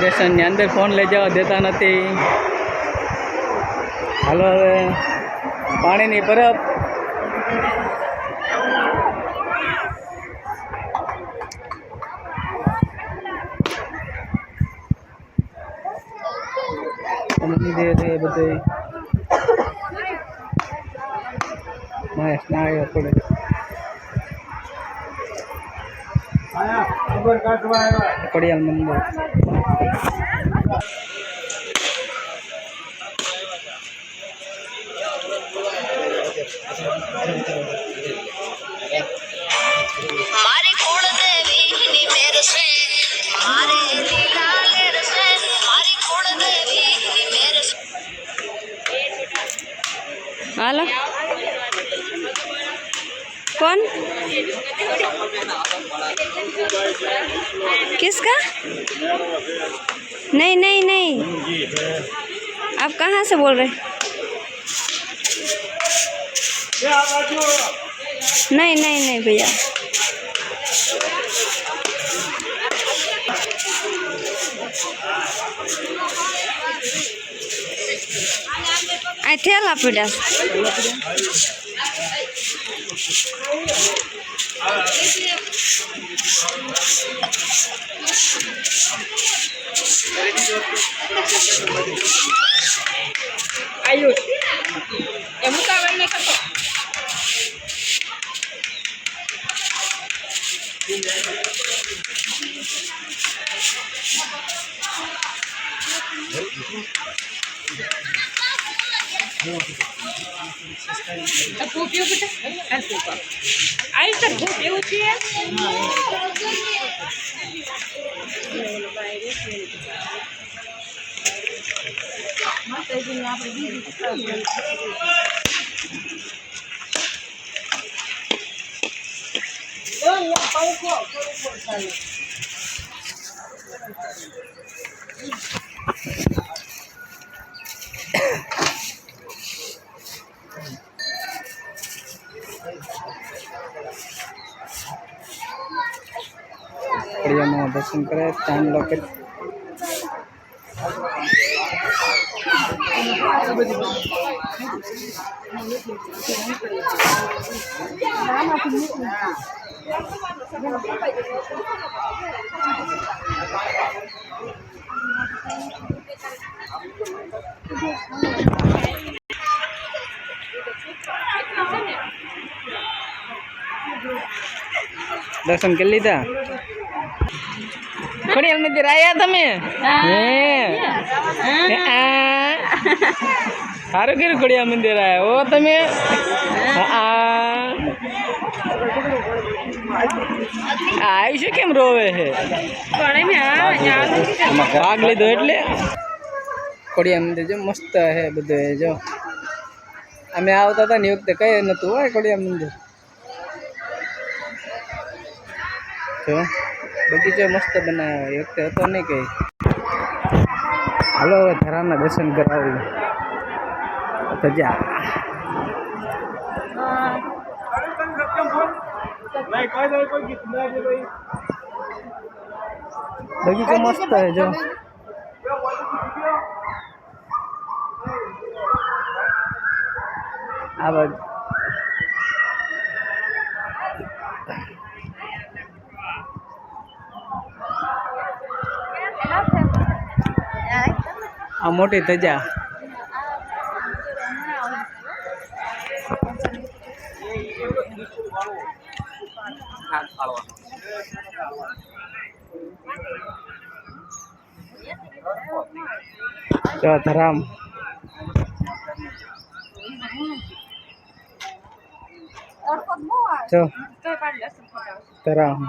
દર્શનની અંદર ફોન લઈ જવા દેતા નથી. હાલો હવે પાણીની પરબ. મંદિર છે બધું મહેશ ના આવ્યો પડે. કડિયાલ મંદિર મારી કુળદેવીની મેર છે, મારે લીલા લેર છે, મારી કુળદેવીની મેર છે. હાલો कौन किसका? नहीं नहीं नहीं, आप कहाँ से बोल रहे? नहीं नहीं नहीं भैया, आई थेला पीड़ा Ayun. Mukha na ka to. Aku piu kita. Aku pa. Ai tak piu dia. કડિયામાં દર્શન કરે ચાંદ લોકેટ. દર્શન કરી લીધા. કડિયાલ મંદિર આયા તમે? સારું કર્યું કડિયાલ મંદિર આયા ઓ તમે. આયુષ્ય કેમ રોવે છે? ભાગ લીધો એટલે. કડિયાલ મંદિર જો મસ્ત હે બધું. જો અમે આવતા હતા ને એ વખતે કઈ નતું હોય કડિયાલ મંદિર. જો બગીચો મસ્ત બનાવ્યો એ વખતે હતો નહીં કઈ. હાલો હવે ધરાના દર્શન કરાવું. તજા બગીચો મસ્ત હે જો. આ બાજુ આ મોટી ધજા. જો ધરામ જો ધરામ.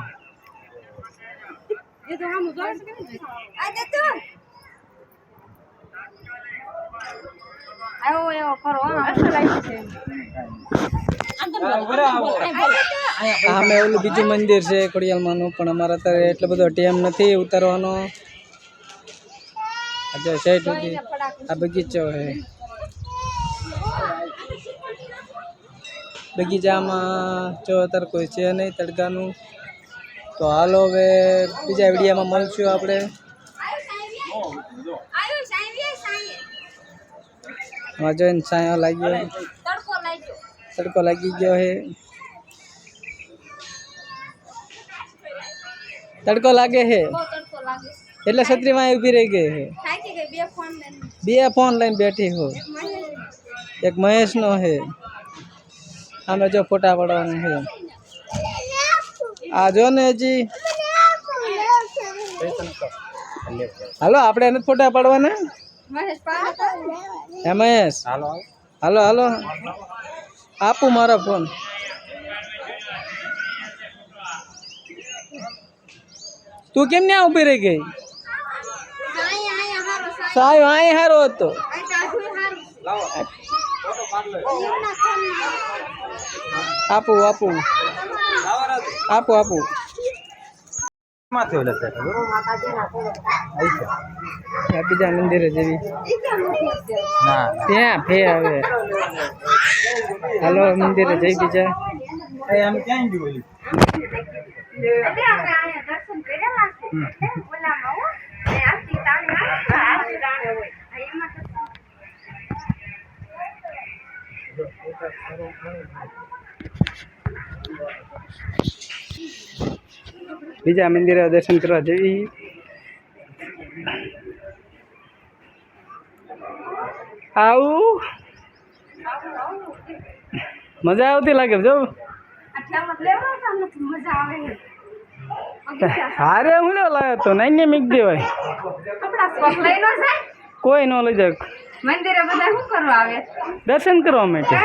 અમે ઓલું બીજું મંદિર છે ખોડિયાલમાંનું, પણ અમારા અત્યારે એટલો બધો ટાઈમ નથી ઉતારવાનો. આજે સાઈડ સુધી આ બગીચો છે. બગીચામાં જો અત્યારે કોઈ છે નહીં તડકાનું. તો હાલો હવે બીજા વિડીયોમાં મળશું આપણે. એમાં જોઈને છાંયો લાગ્યો, તડકો લાગી ગયો હે, તડકો લાગે હે એટલે છત્રીમાં ઊભી રહી ગઈ હે. બે ફોન લઈને બેઠી હો, એક મહેશનો હે, આમે જો ફોટા પાડવાનું છે. આ જો ને હજી હાલો આપણે એને ફોટા પાડવાના. હે મહેશ, હાલો હાલો આપું મારો ફોન. તું કેમ ત્યાં ઊભી રહી ગઈ? સાયો અહીં હારો હતો. આપું આપું આપું આપું. બીજા મંદિરે જેવી ત્યાં ફે હવે. હાલો મંદિરે જઈ બીજા. બીજા મંદિરે દર્શન કરવા જઈ. આવું મજા આવતી લાગે જો. હારે હું લે લાવ્યો તો નહીં ને મીક દેવાય. કોઈ ન લઈ જાય મંદિરે બધા શું કરવા આવે? દર્શન કરવા માટે.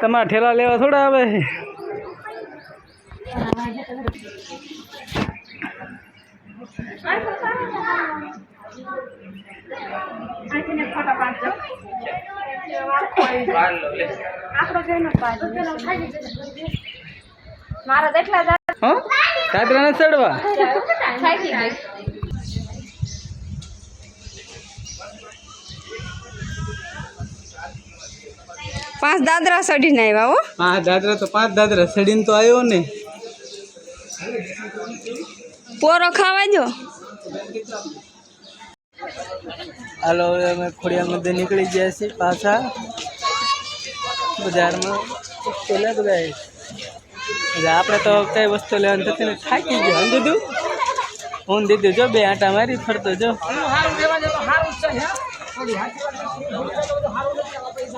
તમારા ઠેલા લેવા થોડા આવે છે. મારા જેટલા દાદરા ચડવા 5 દાદરા ચડીને આવ્યા હો. હા દાદરા તો 5 દાદરા ચડીને તો આવ્યો ને. પોરો ખાવા જો. હાલો હવે અમે ખોડિયાર મંદિર નીકળી ગયા છીએ પાછા બજારમાં. વસ્તુ લે બધા આપણે તો કઈ વસ્તુ લેવાની થતી ને થાકી ગયો. હું દીધું હું દીધું જો 2 આંટા મારી ફરતો જો.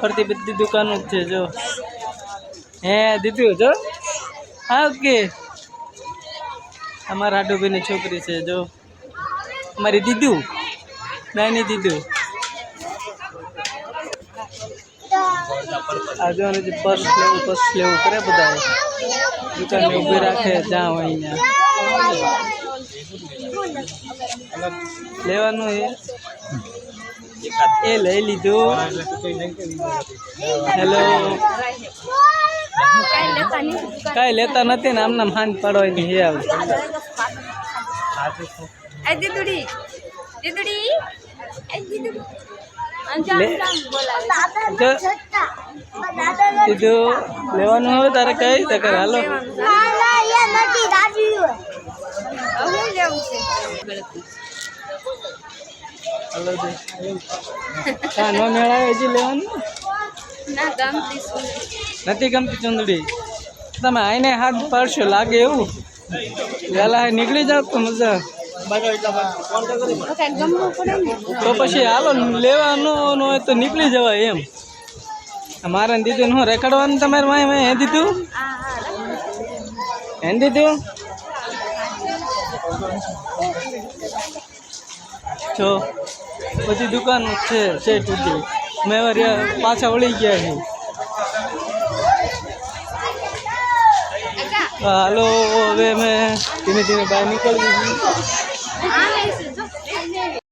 ફરતી બધી દુકાનો જ છે જો. હે દીધું જો. હા ઓકે. અમારા આડુભાઈની છોકરી છે જો, અમારી દીદું નાની દીદું. આ જો પર્સ લેવું કરે બધા દુકાને ઊભી રાખે જ્યાં હોય અહીંયા લેવાનું એ લઈ લીધું. હેલો કાંઈ લેતા નથી ને આમના હાન પાડવાની હે આવે. દીદુડી દીદુડી દીધું લેવાનું હવે તારે કઈ તકર. હાલો હાલો હા નો મેળાવે હજી લેવાનું નથી ગમતી ચંદડી. તમે આઈને હાથ પાડશો લાગે એવું. વહેલા નીકળી જાવ તો મજા. તો પછી હાલો લેવાનું હોય તો નીકળી જવાય એમ. મારા દીધું હું રેકડવાનું તમારે માય હે દીધું હે દીધું જો બધી દુકાનો છે તૂટી. મેં પાછા વળી ગયા છે. હાલો હવે અમે ધીમે ધીમે બહાર નીકળીએ છીએ.